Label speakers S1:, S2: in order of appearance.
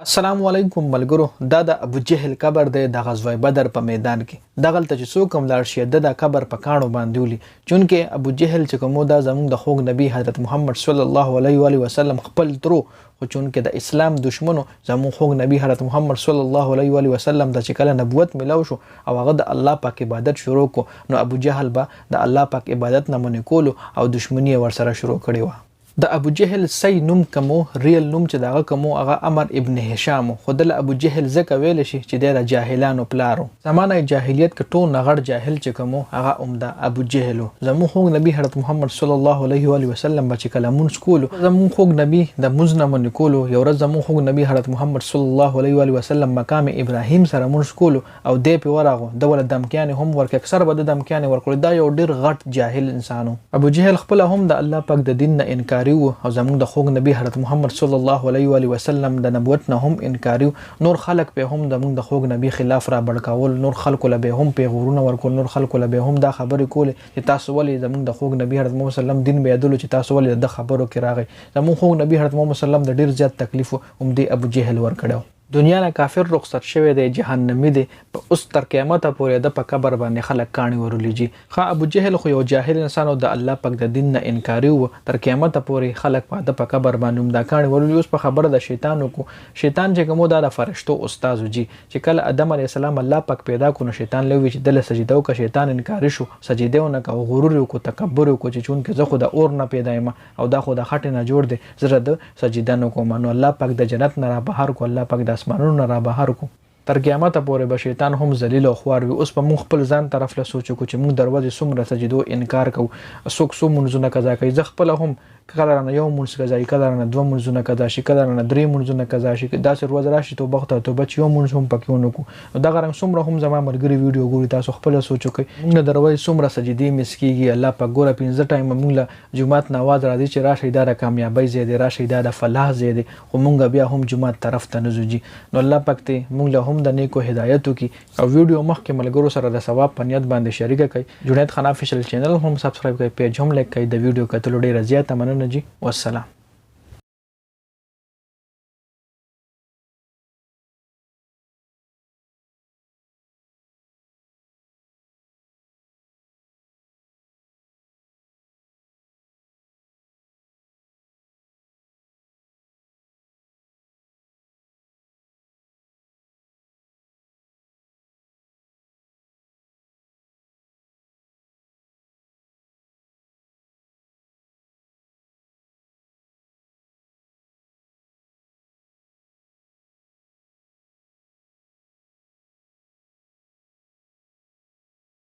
S1: السلام علیکم ملګرو. دا د ابو جهل قبر دی د غزوه بدر په میدان کې. دغلته چې څوک هم لاړ شي د قبر په کاڼو باندې ولي، چونکې ابو جهل چې کوم دا زموږ د خوږ نبی حضرت محمد صلی الله علیه و آله وسلم خپل ترو، خو چونکې د اسلام دشمنو زموږ خوږ نبی حضرت محمد صلی الله علیه و آله وسلم د چې کله نبوت ملو شو او هغه د الله پاک عبادت شروع کو، نو ابو جهل به د الله پاک عبادت نه منې کولو او دشمنی ورسره شروع کړې و. د ابو جهل صحیح نوم کومو، ریل نوم چې دغه کومو هغه عمر ابن هشام، خو د ابو جهل ځکه ویل شي چې د جاهلانو پلارو. زمانه جاهلیت کې ټول نغړ جاهل چې کومو هغه عمده ابو جهل. زموږ خوږ نبی حضرت محمد صلی الله علیه و آله وسلم چې کله مونږ کولو، زموږ خوږ نبی د مونږ نه منې کولو. یو ورځ زموږ خوږ نبی حضرت محمد صلی الله علیه و آله وسلم مقام ابراهیم سره مونږ کولو او دې په ورغو د ول دمکیان هم ورکه اکثر به د دمکیان ورکول. دا یو ډیر غټ جاهل انسانو. ابو جهل خپل هم د الله پاک د دین نه انکاری وو او زموږ د خوږ نبی حضرت محمد صلی الله علیه و آله وسلم د نبوت نه هم انکاری. نور خلق په هم د موږ د خوږ نبی خلاف را بړکاول، نور خلق له به هم پیغورونه ورکول، نور خلق له به هم دا خبرې کول چې تاسو ولې زموږ د خوږ نبی حضرت محمد صلی الله علیه وسلم دین به یادلو، چې تاسو ولې د خبرو کې راغی. زموږ خوږ نبی حضرت محمد صلی الله علیه وسلم د ډیر زیات تکلیف هم دی ابو جهل ورکړو. دنیا نه کافر رخصت شوی دی، جهنمی دی، په اوس تر قیامت پورې د په قبر باندې خلک کاڼي ورولېږي. خو ابو جهل خو یو جاهل انسان او د الله پاک د دین نه انکاری وو. تر قیامت پورې خلک په د قبر باندې دا کاڼي ورولېږي. اوس په خبره د شیطان کو، شیطان چې کومو د فرشتو استاد وجي چې کله آدم علی السلام الله پاک پیدا کړو، شیطان لوي چې دله سجده وکړه. شیطان انکاری شو، سجده ونه کو، غرور وکړو، تکبر وکړو چې چونکه زه خو د اور نه پیدا یم او دا خو د خټې نه جوړ دی، زه د سجده نه کوم. نو الله پاک د جنت نه را بهر کو، الله پاک د اسمانونو نه را بهر کو. تر قیامت پورې به شیطان هم ذلیل او خوار وي. اوس په مونږ خپل ځان طرف له سوچو کو چې مونږ دروازې څومره سجدو انکار کوو، څوک څو منځونه قضا کوي. زه خپله هم کله رانه یو منځ قضا شي، کله رانه دوه منځونه قضا شي، کله رانه درې منځونه قضا شي. داسې ورځ راشي توبه خدای توبه چې یو منځ هم پکې ونه کړو. دغه رنګ څومره هم زما ملګري ویډیو ګوري، تاسو خپله سوچ وکړئ مونږ له دروازې څومره سجدې مس کېږي. الله پاک ګوره 15 ټایمه مونږ له جومات نه اواز راځي چې راشئ دا د کامیابۍ ځای دی، راشئ دا د فلاح ځای دی، خو مونږ بیا هم جومات طرف ته نه ځو. نو الله پاک ته مونږ له هم د نیکو هدایت وکړي او ویډیو مخکې ملګرو سره د ثواب په نیت باندې شریکه کړئ. جنید خان افیشل چینل هم سبسکرایب کړئ، پیج هم لایک کړئ. د ویډیو کتلو ډیره زیاته مننه جی. والسلام.